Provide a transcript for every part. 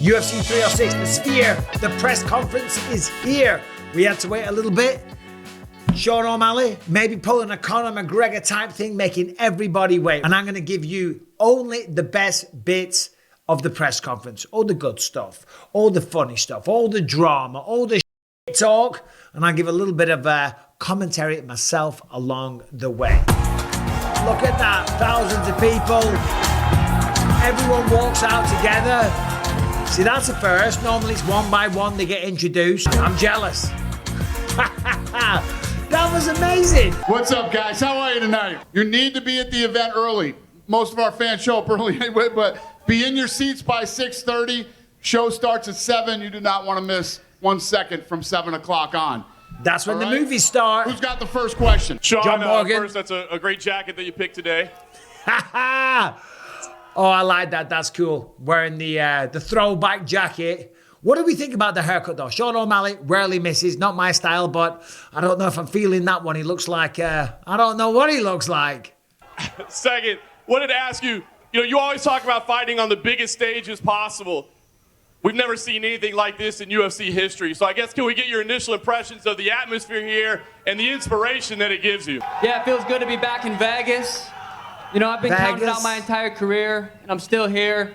UFC 306, the Sphere, the press conference is here. We had to wait a little bit. Sean O'Malley, maybe pulling a Conor McGregor type thing, making everybody wait. And I'm going to give you only the best bits of the press conference. All the good stuff, all the funny stuff, all the drama, all the shit talk. And I'll give a little bit of commentary myself along the way. Look at that, thousands of people. Everyone walks out together. See, that's a first. Normally it's one by one they get introduced. I'm jealous. That was amazing. What's up, guys? How are you tonight? You need to be at the event early. Most of our fans show up early anyway, but be in your seats by 6:30. Show starts at 7. You do not want to miss 1 second from 7 o'clock on. That's when the movies start. Who's got the first question? Sean, John Morgan. First, that's a great jacket that you picked today. Oh, I like that. That's cool. Wearing the throwback jacket. What do we think about the haircut, though? Sean O'Malley rarely misses. Not my style, but I don't know if I'm feeling that one. He looks like, I don't know what he looks like. Second, wanted to ask you, you always talk about fighting on the biggest stages possible. We've never seen anything like this in UFC history. So I guess, can we get your initial impressions of the atmosphere here and the inspiration that it gives you? Yeah, it feels good to be back in Vegas. I've been counting out my entire career, and I'm still here.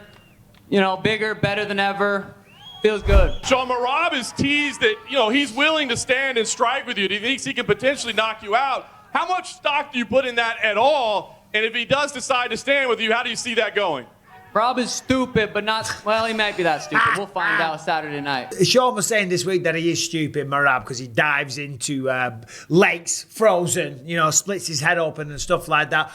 Bigger, better than ever. Feels good. Sean, Merab has teased that, he's willing to stand and strike with you. Do you think he can potentially knock you out? How much stock do you put in that at all? And if he does decide to stand with you, how do you see that going? Rob is stupid, but not, well, he might be that stupid. We'll find out Saturday night. Sean was saying this week that he is stupid, Merab, because he dives into lakes, frozen, splits his head open and stuff like that.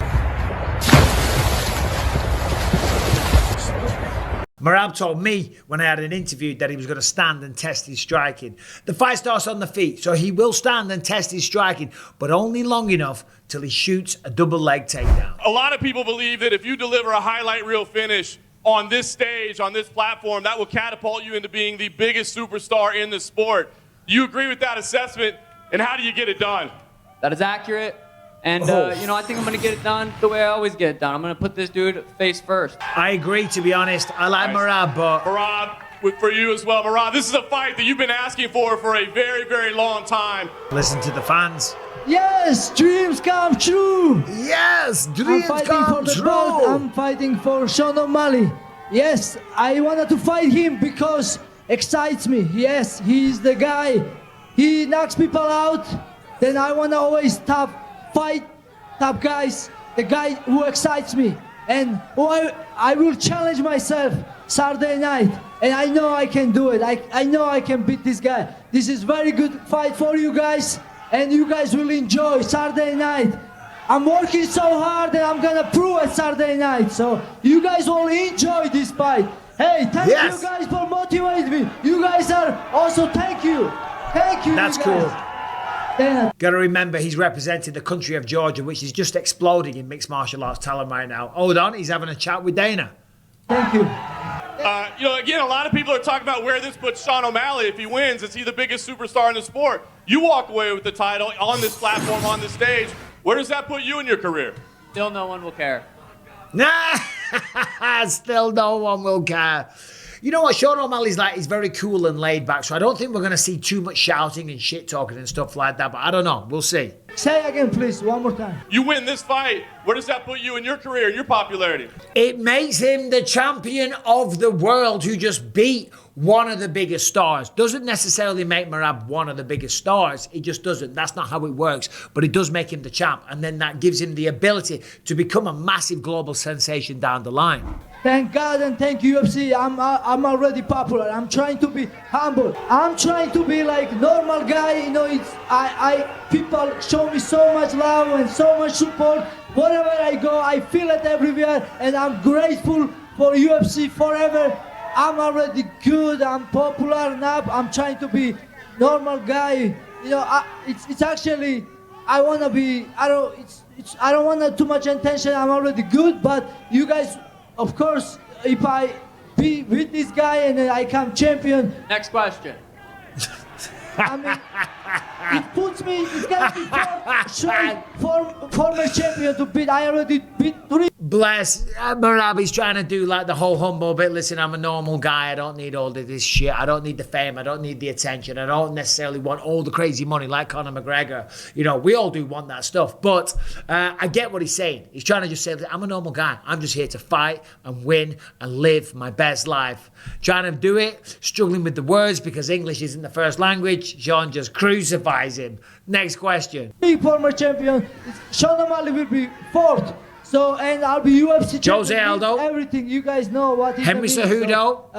Merab told me when I had an interview that he was going to stand and test his striking. The fight starts on the feet, so he will stand and test his striking, but only long enough till he shoots a double leg takedown. A lot of people believe that if you deliver a highlight reel finish on this stage, on this platform, that will catapult you into being the biggest superstar in the sport. Do you agree with that assessment, and how do you get it done? That is accurate. And, I think I'm going to get it done the way I always get it done. I'm going to put this dude face first. I agree, to be honest. I like Merab, but... Merab, for you as well. Merab, this is a fight that you've been asking for a very, very long time. Listen to the fans. Yes, dreams come true. Yes, dreams come true. Belt. I'm fighting for Sean O'Malley. Yes, I wanted to fight him because excites me. Yes, he's the guy. He knocks people out. Then I want to always fight top guys, the guy who excites me. And I will challenge myself Saturday night. And I know I can do it. I know I can beat this guy. This is very good fight for you guys. And you guys will enjoy Saturday night. I'm working so hard and I'm going to prove it Saturday night. So you guys will enjoy this fight. Hey, thank you guys for motivating me. You guys are also, thank you. Thank you. That's cool. Got to remember, he's representing the country of Georgia, which is just exploding in mixed martial arts talent right now. Hold on, he's having a chat with Dana. Thank you. Again, a lot of people are talking about where this puts Sean O'Malley. If he wins, is he the biggest superstar in the sport? You walk away with the title on this platform, on this stage. Where does that put you in your career? Still no one will care. Nah, still no one will care. You know what, Sean O'Malley's like, he's very cool and laid back, so I don't think we're going to see too much shouting and shit talking and stuff like that, but I don't know, we'll see. Say again, please, one more time. You win this fight, where does that put you in your career and your popularity? It makes him the champion of the world who just beat one of the biggest stars. Doesn't necessarily make Merab one of the biggest stars, it just doesn't. That's not how it works, but it does make him the champ, and then that gives him the ability to become a massive global sensation down the line. Thank God and thank UFC. I'm already popular. I'm trying to be humble. I'm trying to be like normal guy. People show me so much love and so much support. Wherever I go, I feel it everywhere, and I'm grateful for UFC forever. I'm already good. I'm popular now. I'm trying to be normal guy. It's actually I wanna be. I don't want too much attention. I'm already good, but you guys. Of course, if I be with this guy and then I come champion. Next question. I mean, it puts me, it's gonna be former champion to beat. I already beat 3. Bless. Merab, he's trying to do like the whole humble bit. Listen, I'm a normal guy. I don't need all of this shit. I don't need the fame. I don't need the attention. I don't necessarily want all the crazy money like Conor McGregor. You know, we all do want that stuff. But I get what he's saying. He's trying to just say, I'm a normal guy. I'm just here to fight and win and live my best life. Trying to do it, struggling with the words because English isn't the first language. Sean just crucifies him. Next question. Former champion. Sean O'Malley will be 4th. So, and I'll be UFC Jose champion. Aldo. Everything, you guys know what is Henry Cejudo.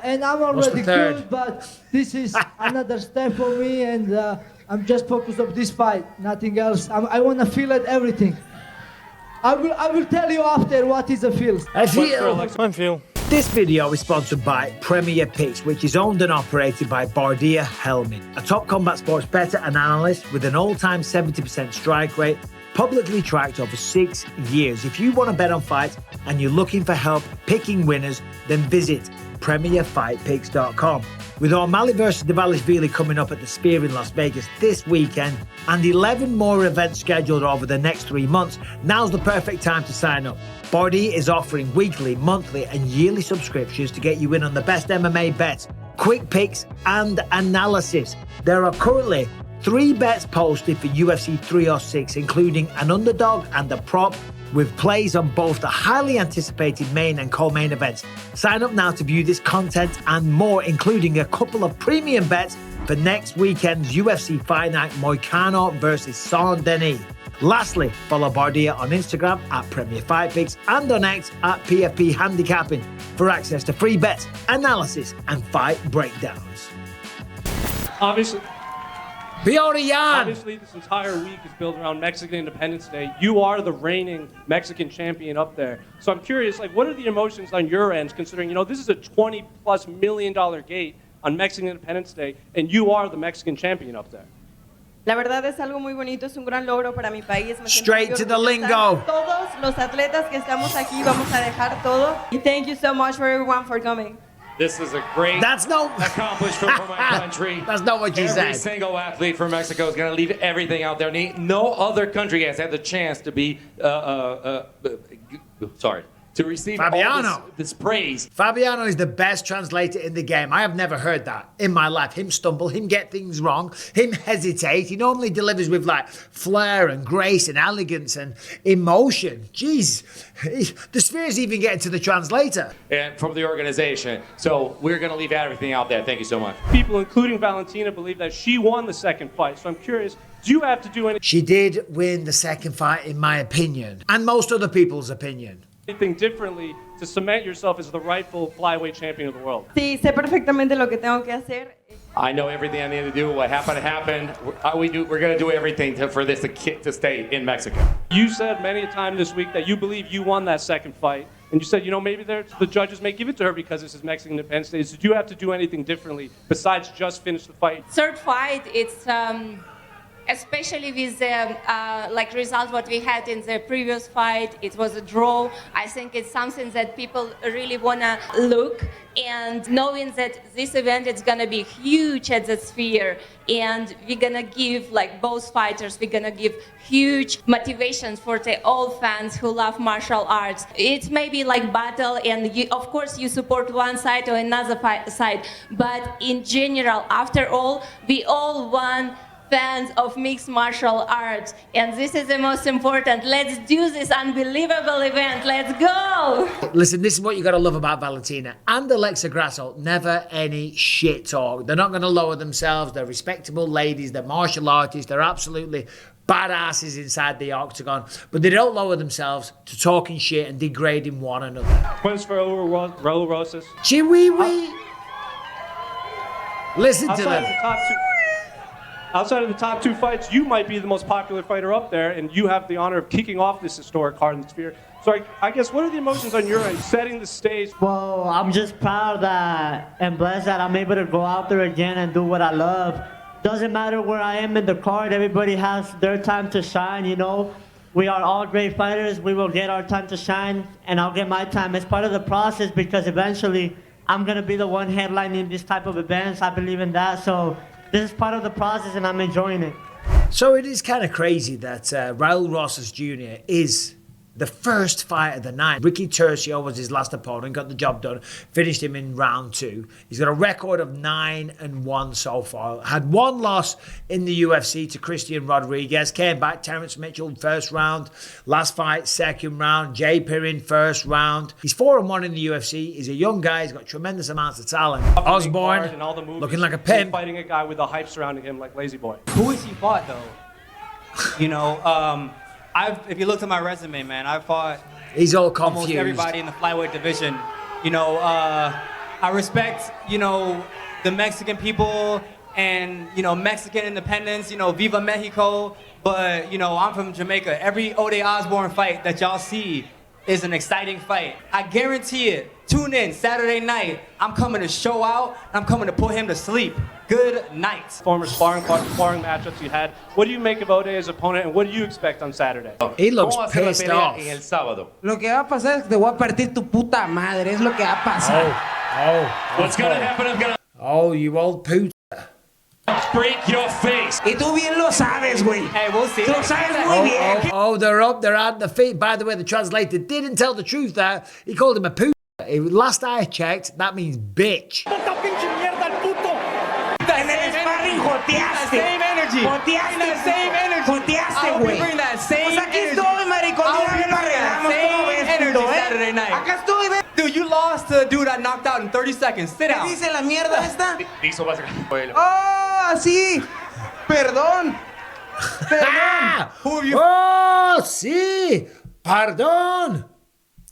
And I'm already good, but this is another step for me, and I'm just focused on this fight, nothing else. I want to feel it, everything. I will tell you after what is a feel. I feel. This video is sponsored by Premier Picks, which is owned and operated by Bardia Helmin, a top combat sports bettor and analyst with an all-time 70% strike rate, publicly tracked over 6 years. If you want to bet on fights and you're looking for help picking winners, then visit PremierFightPicks.com. With O'Malley versus Dvalishvili coming up at the Sphere in Las Vegas this weekend and 11 more events scheduled over the next 3 months, now's the perfect time to sign up. Bardia is offering weekly, monthly and yearly subscriptions to get you in on the best MMA bets, quick picks and analysis. There are currently 3 bets posted for UFC 306, including an underdog and a prop, with plays on both the highly anticipated main and co-main events. Sign up now to view this content and more, including a couple of premium bets for next weekend's UFC Fight Night Moicano versus Saint-Denis. Lastly, follow Bardia on Instagram at Premier Fight Picks and on X at PFP Handicapping for access to free bets, analysis and fight breakdowns. Obviously, this entire week is built around Mexican Independence Day. You are the reigning Mexican champion up there. So I'm curious, like, what are the emotions on your end, considering, you know, this is a $20+ million gate on Mexican Independence Day, and you are the Mexican champion up there? La verdad es algo muy bonito, es un gran logro para mi país. Straight to the lingo. Todos los atletas que estamos aquí vamos a dejar todo. And thank you so much for everyone for coming. This is a great accomplishment for my country. That's not what you said. Every single athlete from Mexico is going to leave everything out there. No other country has had the chance to be, to receive all this praise. Fabiano is the best translator in the game. I have never heard that in my life. Him stumble, him get things wrong, him hesitate. He normally delivers with like flair and grace and elegance and emotion. Jeez, the Sphere's even getting to the translator. And from the organization. So we're going to leave everything out there. Thank you so much. People, including Valentina, believe that she won the second fight. So I'm curious, do you have to do anything? She did win the second fight, in my opinion, and most other people's opinion. Anything differently to cement yourself as the rightful flyweight champion of the world? Sí, sé perfectamente lo que tengo que hacer. I know everything I need to do. What happened. We're going to do everything for this to stay in Mexico. You said many a time this week that you believe you won that second fight. And you said, you know, maybe the judges may give it to her because this is Mexican Independence Day. So do you have to do anything differently besides just finish the fight? Third fight, it's especially with the like result what we had in the previous fight. It was a draw. I think it's something that people really wanna look, and knowing that this event is gonna be huge at the Sphere, and we're gonna give, like both fighters, we're gonna give huge motivation for the all fans who love martial arts. It's maybe like battle, and you, of course you support one side or another side, but in general, after all, we all want fans of mixed martial arts, and this is the most important. Let's do this unbelievable event. Let's go! Listen, this is what you got to love about Valentina and Alexa Grasso. Never any shit talk. They're not going to lower themselves. They're respectable ladies. They're martial artists. They're absolutely badasses inside the octagon, but they don't lower themselves to talking shit and degrading one another. Points for Raul Rosas. Chiwi-wee. Listen to them. Outside of the top two fights, you might be the most popular fighter up there, and you have the honor of kicking off this historic card in the Sphere. So I guess, what are the emotions on your end, setting the stage? Well, I'm just proud that and blessed that I'm able to go out there again and do what I love. Doesn't matter where I am in the card, everybody has their time to shine, you know. We are all great fighters. We will get our time to shine, and I'll get my time. It's part of the process because eventually I'm going to be the one headlining this type of events. I believe in that. So this is part of the process, and I'm enjoying it. So it is kind of crazy that Raul Rosas Jr. is the first fight of the night. Ricky Tercio was his last opponent, got the job done, finished him in round 2. He's got a record of 9-1 so far. Had one loss in the UFC to Christian Rodriguez. Came back, Terrence Mitchell, first round. Last fight, second round. Jay Pirin, first round. He's 4-1 in the UFC. He's a young guy. He's got tremendous amounts of talent. Osbourne, and all the movies, looking like a pimp. fighting a guy with the hype surrounding him like Lazy Boy. Who has he fought, though? You know, if you look at my resume, man, I've fought He's all confused. almost everybody in the flyweight division. You know, I respect, you know, the Mexican people and, you know, Mexican independence, you know, Viva Mexico. But, you know, I'm from Jamaica. Every Ode Osbourne fight that y'all see is an exciting fight. I guarantee it. Tune in Saturday night. I'm coming to show out. I'm coming to put him to sleep. Good night. Former sparring matchups you had. What do you make of Ode as opponent, and what do you expect on Saturday? He looks pissed off. En el sábado. Lo que va a pasar es que te voy a partir tu puta madre. Es lo que va a pasar. What's gonna happen is gonna... Oh, you old puta. Break your face. Y tú bien lo sabes, güey. Hey, we'll see. Tú lo sabes muy bien. Oh, they're up, they're at the feet. By the way, the translator didn't tell the truth there. He called him a puta. Last I checked, that means bitch. En el sparring joteaste. Same energy. Joteaste. Same energy. Joteaste, güey. Bring that same Pues aquí energy. estoy, maricón. I'll Mira, bring that arreglamos todo same esto, energy ¿eh? Saturday night. Acá estoy, ve. Dude, you lost to a dude I knocked out in 30 seconds. Sit ¿Qué down. dice la mierda esta? Dijo básicamente. Oh, sí. Perdón. Perdón. Who have you? Oh, sí. Pardon.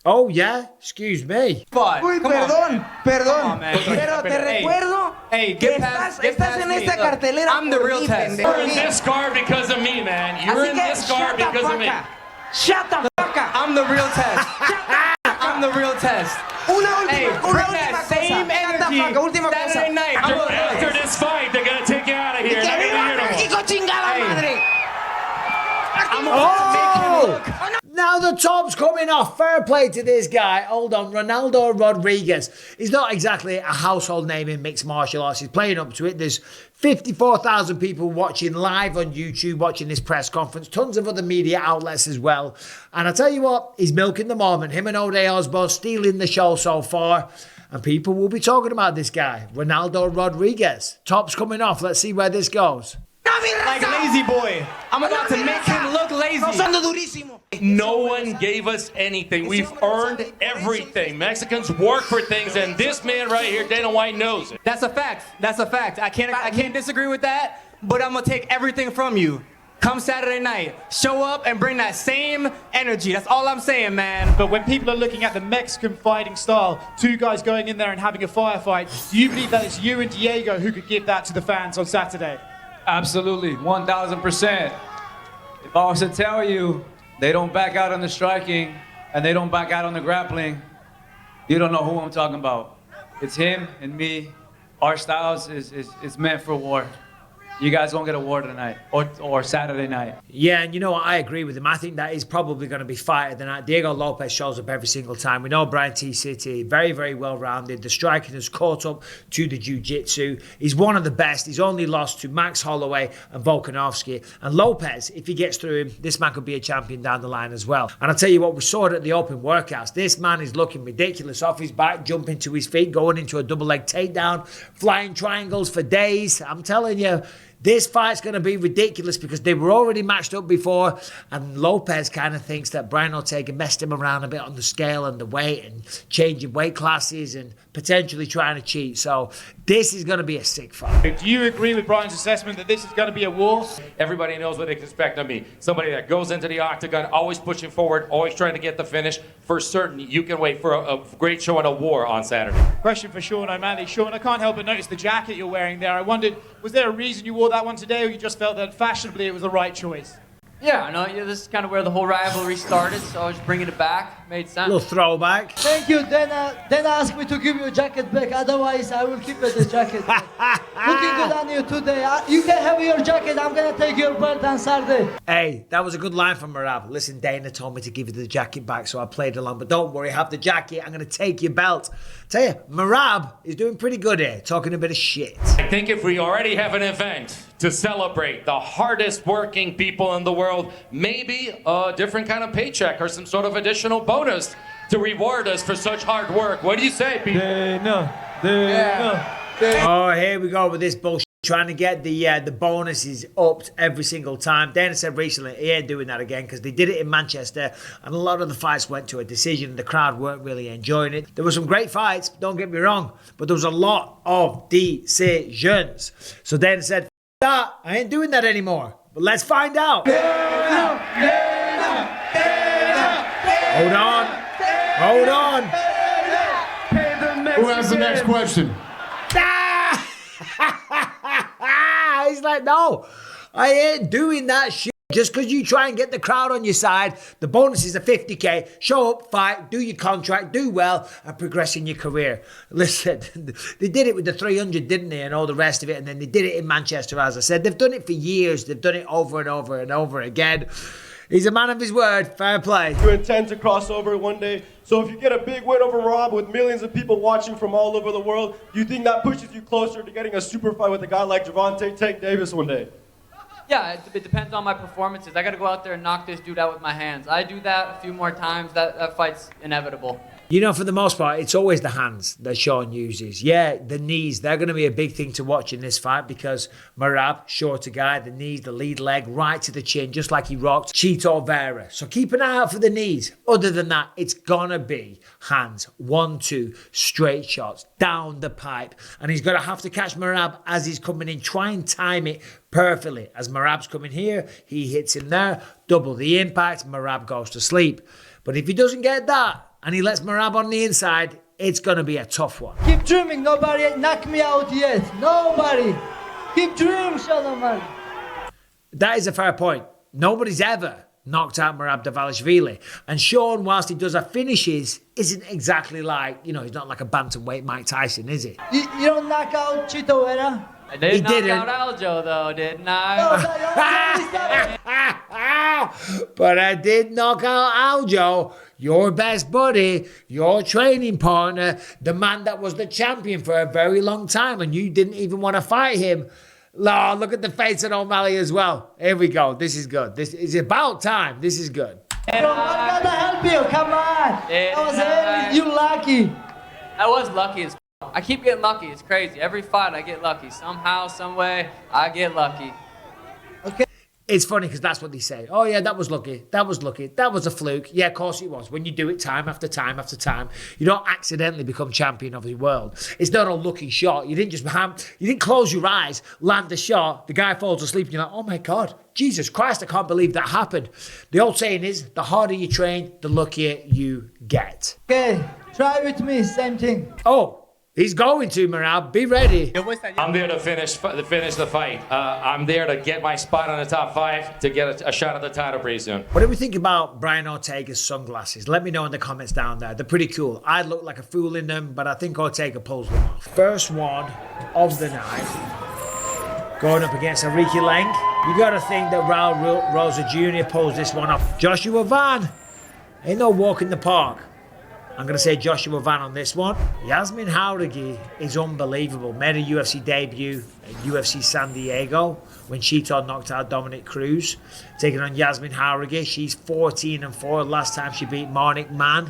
Oh, yeah. Excuse me. fought? Uy, Come on, perdón, man. perdón. Come on, man. Pero te Hey, recuerdo hey, que get past estás en me. esta Look, cartelera I'm the por real mí, test. pendejo. You're in this car because of me, man. You're Así in que this car because of me. Shut the fuck up. I'm the real test. I'm the real test. Una Hey, última, bring una that última same cosa. Shut the energy fuck up. Última cosa. Saturday night. After this fight, they're gonna take you out of Y here. que Not viva gonna hear no more. México, chingada Hey. madre. I'm about to make him look. Now the top's coming off. Fair play to this guy. Hold on. Ronaldo Rodriguez. He's not exactly a household name in mixed martial arts. He's playing up to it. There's 54,000 people watching live on YouTube, watching this press conference. Tons of other media outlets as well. And I tell you what, he's milking the moment. Him and Ode Osbourne stealing the show so far. And people will be talking about this guy, Ronaldo Rodriguez. Top's coming off. Let's see where this goes. Like Lazy Boy. I'm about to make him look lazy. Rozando durísimo. No one gave us anything. We've earned everything. Mexicans work for things, and this man right here, Dana White, knows it. That's a fact. That's a fact. I can't disagree with that, but I'm gonna take everything from you. Come Saturday night, show up and bring that same energy. That's all I'm saying, man. But when people are looking at the Mexican fighting style, two guys going in there and having a firefight, do you believe that it's you and Diego who could give that to the fans on Saturday? Absolutely, 1,000%. If I was to tell you they don't back out on the striking and they don't back out on the grappling, you don't know who I'm talking about. It's him and me. Our styles is meant for war. You guys gonna get a war tonight or Saturday night. Yeah, and you know what? I agree with him. I think that is probably going to be fight of the night. Diego Lopez shows up every single time. We know Brian T. City, very, very well-rounded. The striking has caught up to the jiu-jitsu. He's one of the best. He's only lost to Max Holloway and Volkanovski. And Lopez, if he gets through him, this man could be a champion down the line as well. And I'll tell you what, we saw it at the open workouts. This man is looking ridiculous. Off his back, jumping to his feet, going into a double-leg takedown, flying triangles for days. I'm telling you, this fight's going to be ridiculous because they were already matched up before, and Lopez kind of thinks that Brian Ortega messed him around a bit on the scale and the weight and changing weight classes and potentially trying to cheat. So this is going to be a sick fight. Do you agree with Brian's assessment that this is going to be a war? Everybody knows what they can expect of me. Somebody that goes into the octagon, always pushing forward, always trying to get the finish. For certain, you can wait for a great show and a war on Saturday. Question for Sean O'Malley. Sean, I can't help but notice the jacket you're wearing there. I wondered, was there a reason you wore that one today, or you just felt that fashionably it was the right choice? Yeah, I know. Yeah, this is kind of where the whole rivalry started, so I was bringing it back. made sense. Little throwback. Thank you. Then ask me to give you a jacket back. Otherwise, I will keep the jacket. Looking good on you today. You can have your jacket. I'm gonna take your belt on Saturday. Hey, that was a good line from Merab. Listen, Dana told me to give you the jacket back, so I played along. But don't worry, have the jacket. I'm gonna take your belt. Tell you, Merab is doing pretty good here, talking a bit of shit. I think if we already have an event to celebrate the hardest working people in the world, maybe a different kind of paycheck or some sort of additional bonus to reward us for such hard work. What do you say, people? Oh, here we go with this bullshit. Trying to get the bonuses upped every single time. Dana said recently he ain't doing that again because they did it in Manchester and a lot of the fights went to a decision. The crowd weren't really enjoying it. There were some great fights, don't get me wrong, but there was a lot of decisions. So Dana said, that, I ain't doing that anymore. But let's find out. Hold on. Who has the next question? He's like, no, I ain't doing that shit. Just because you try and get the crowd on your side, the bonuses are 50k. Show up, fight, do your contract, do well, and progress in your career. Listen, they did it with the 300, didn't they, and all the rest of it, and then they did it in Manchester, as I said. They've done it for years. They've done it over and over and over again. He's a man of his word. Fair play. You intend to cross over one day. So if you get a big win over Rob with millions of people watching from all over the world, do you think that pushes you closer to getting a super fight with a guy like Gervonta Tank Davis one day? Yeah, it depends on my performances. I got to go out there and knock this dude out with my hands. I do that a few more times. That fight's inevitable. You know, for the most part, it's always the hands that Sean uses. Yeah, the knees, they're going to be a big thing to watch in this fight because Merab, shorter guy, the knees, the lead leg, right to the chin, just like he rocked Chito Vera. So keep an eye out for the knees. Other than that, it's going to be hands. 1-2, straight shots, down the pipe. And he's going to have to catch Merab as he's coming in. Try and time it perfectly. As Merab's coming here, he hits him there. Double the impact, Merab goes to sleep. But if he doesn't get that, and he lets Merab on the inside, it's going to be a tough one. Keep dreaming. Nobody knocked me out yet. Nobody. Keep dreaming, Sean O'Malley. That is a fair point. Nobody's ever knocked out Merab Dvalishvili. And Sean, whilst he does have finishes, isn't exactly like, you know, he's not like a bantamweight Mike Tyson, is he? You don't knock out Chito Vera? I did knock out Aljo, though, didn't I? But I did knock out Aljo, your best buddy, your training partner, the man that was the champion for a very long time, and you didn't even want to fight him. Oh, look at the face of O'Malley as well. Here we go. This is good. This is about time. This is good. I'm gonna help you. Come on. You lucky. I was lucky as I keep getting lucky. It's crazy. Every fight I get lucky. Somehow, some way, I get lucky. Okay. It's funny because that's what they say. Oh, yeah, that was lucky. That was lucky. That was a fluke. Yeah, of course it was. When you do it time after time after time, you don't accidentally become champion of the world. It's not a lucky shot. You didn't just you didn't close your eyes, land the shot, the guy falls asleep, and you're like, oh my God, Jesus Christ, I can't believe that happened. The old saying is, the harder you train, the luckier you get. Okay, try with me, same thing. Oh. He's going to, Merab. Be ready. I'm there to finish the fight. I'm there to get my spot on the top 5 to get a shot at the title pretty soon. What do we think about Brian Ortega's sunglasses? Let me know in the comments down there. They're pretty cool. I look like a fool in them, but I think Ortega pulls them off. First one of the night. Going up against Enrique Leng. You got to think that Raul Rosa Jr. pulls this one off. Joshua Van. Ain't no walk in the park. I'm going to say Joshua Van on this one. Yasmin Jauregui is unbelievable. Made a UFC debut at UFC San Diego when Chito knocked out Dominic Cruz. Taking on Yasmin Jauregui. She's 14-4 last time she beat Monique Mann.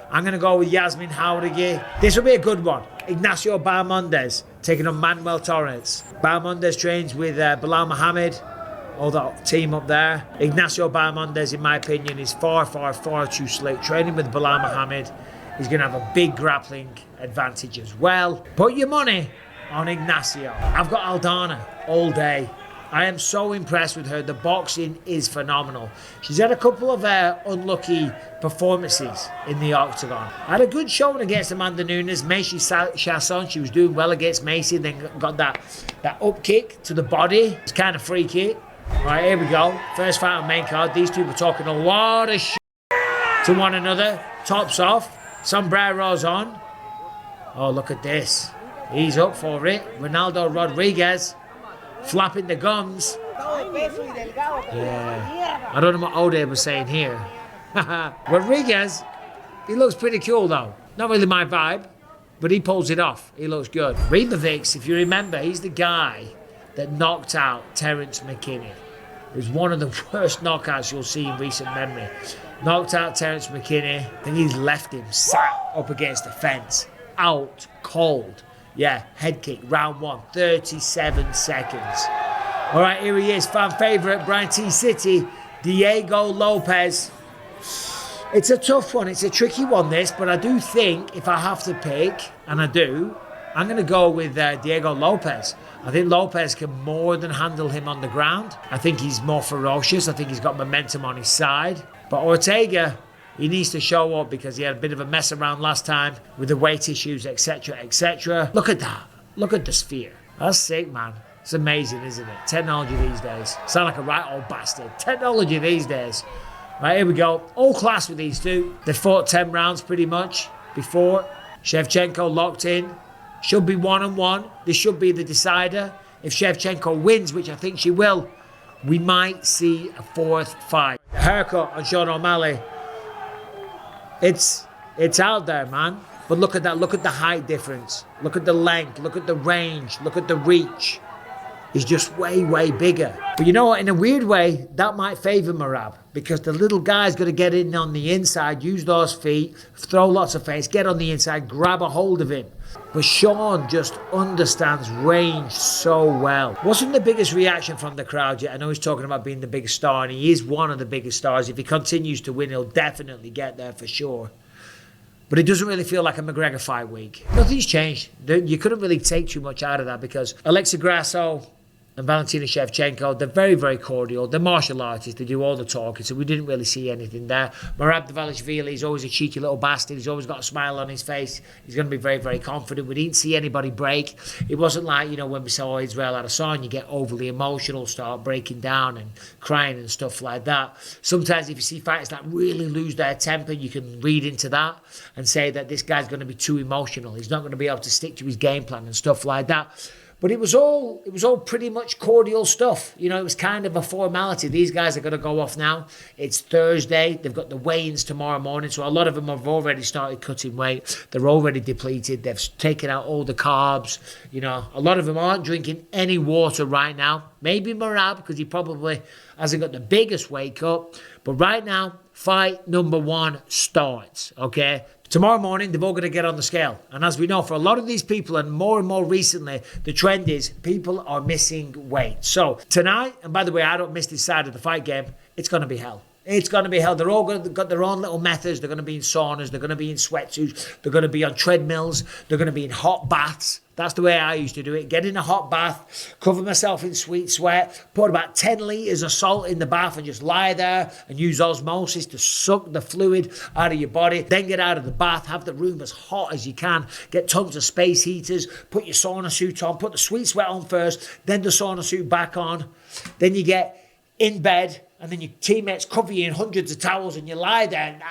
I'm going to go with Yasmin Jauregui. This will be a good one. Ignacio Bahamondes taking on Manuel Torres. Bahamondes trains with Bilal Muhammad. All that team up there. Ignacio Bahamondes, in my opinion, is far too slick. Training with Bilal Muhammad. He's going to have a big grappling advantage as well. Put your money on Ignacio. I've got Aldana all day. I am so impressed with her. The boxing is phenomenal. She's had a couple of unlucky performances in the octagon. Had a good showing against Amanda Nunes. Macy Chasson, she was doing well against Macy. Then got that up kick to the body. It's kind of freaky. Right, here we go. First fight on main card. These two were talking a lot of shit to one another. Tops off. Sombreros on. Oh, look at this. He's up for it. Ronaldo Rodriguez flapping the gums. Yeah. I don't know what Ode was saying here. Rodriguez, he looks pretty cool though. Not really my vibe, but he pulls it off. He looks good. Rebavics, if you remember, he's the guy that knocked out Terence McKinney. It was one of the worst knockouts you'll see in recent memory. Knocked out Terence McKinney, then he's left him sat up against the fence. Out cold. Yeah, head kick, round 1, 37 seconds. All right, here he is, fan favorite, Brian T. City, Diego Lopez. It's a tough one, it's a tricky one this, but I do think if I have to pick, and I do, I'm going to go with Diego Lopez. I think Lopez can more than handle him on the ground. I think he's more ferocious. I think he's got momentum on his side. But Ortega, he needs to show up because he had a bit of a mess around last time with the weight issues, etc., etc. Look at that. Look at the sphere. That's sick, man. It's amazing, isn't it? Technology these days. Sound like a right old bastard. Technology these days. Right, here we go. All class with these two. They fought 10 rounds pretty much before. Shevchenko locked in. Should be 1-on-1. This should be the decider. If Shevchenko wins, which I think she will, we might see a 4th fight. Haircut on Sean O'Malley. It's out there, man. But look at that. Look at the height difference. Look at the length. Look at the range. Look at the reach. He's just way, way bigger. But you know what? In a weird way, that might favour Merab because the little guy's going to get in on the inside, use those feet, throw lots of feints, get on the inside, grab a hold of him. But Sean just understands range so well. Wasn't the biggest reaction from the crowd yet. I know he's talking about being the biggest star, and he is one of the biggest stars. If he continues to win, he'll definitely get there for sure. But it doesn't really feel like a McGregor fight week. Nothing's changed. You couldn't really take too much out of that because Alexa Grasso and Valentina Shevchenko, they're very, very cordial. They're martial artists. They do all the talking, so we didn't really see anything there. Merab Dvalishvili, he's always a cheeky little bastard. He's always got a smile on his face. He's going to be very, very confident. We didn't see anybody break. It wasn't like, when we saw Israel Adesanya, you get overly emotional, start breaking down and crying and stuff like that. Sometimes if you see fighters that really lose their temper, you can read into that and say that this guy's going to be too emotional. He's not going to be able to stick to his game plan and stuff like that. But it was all pretty much cordial stuff. It was kind of a formality. These guys are going to go off now. It's Thursday. They've got the weigh-ins tomorrow morning. So a lot of them have already started cutting weight. They're already depleted. They've taken out all the carbs. A lot of them aren't drinking any water right now. Maybe Merab, because he probably hasn't got the biggest weight cut. But right now, fight number 1 starts, okay? Tomorrow morning, they're all going to get on the scale. And as we know, for a lot of these people, and more recently, the trend is people are missing weight. So tonight, and by the way, I don't miss this side of the fight game, it's going to be hell. It's going to be hell. They're all got their own little methods. They're going to be in saunas. They're going to be in sweatsuits. They're going to be on treadmills. They're going to be in hot baths. That's the way I used to do it. Get in a hot bath, cover myself in sweet sweat, put about 10 litres of salt in the bath and just lie there and use osmosis to suck the fluid out of your body. Then get out of the bath, have the room as hot as you can, get tons of space heaters, put your sauna suit on, put the sweet sweat on first, then the sauna suit back on. Then you get in bed, and then your teammates cover you in hundreds of towels and you lie there,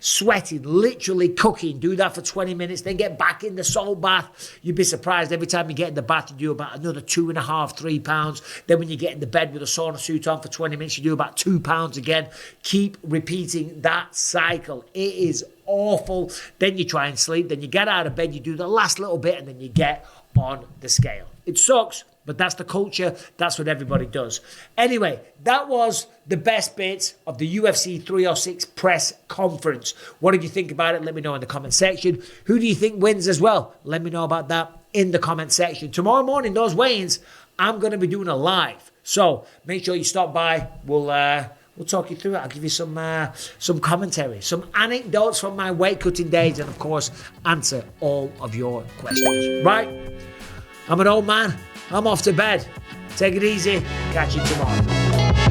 sweating, literally cooking. Do that for 20 minutes, then get back in the salt bath. You'd be surprised every time you get in the bath, you do about another 2.5, 3 pounds. Then when you get in the bed with a sauna suit on for 20 minutes, you do about 2 pounds again. Keep repeating that cycle. It is awful. Then you try and sleep, then you get out of bed, you do the last little bit, and then you get on the scale. It sucks, but that's the culture. That's what everybody does. Anyway, that was the best bits of the UFC 306 press conference. What did you think about it? Let me know in the comment section. Who do you think wins as well? Let me know about that in the comment section. Tomorrow morning, those weigh-ins, I'm going to be doing a live. So make sure you stop by. We'll talk you through it. I'll give you some commentary, some anecdotes from my weight cutting days, and of course, answer all of your questions. Right? I'm an old man. I'm off to bed. Take it easy. Catch you tomorrow.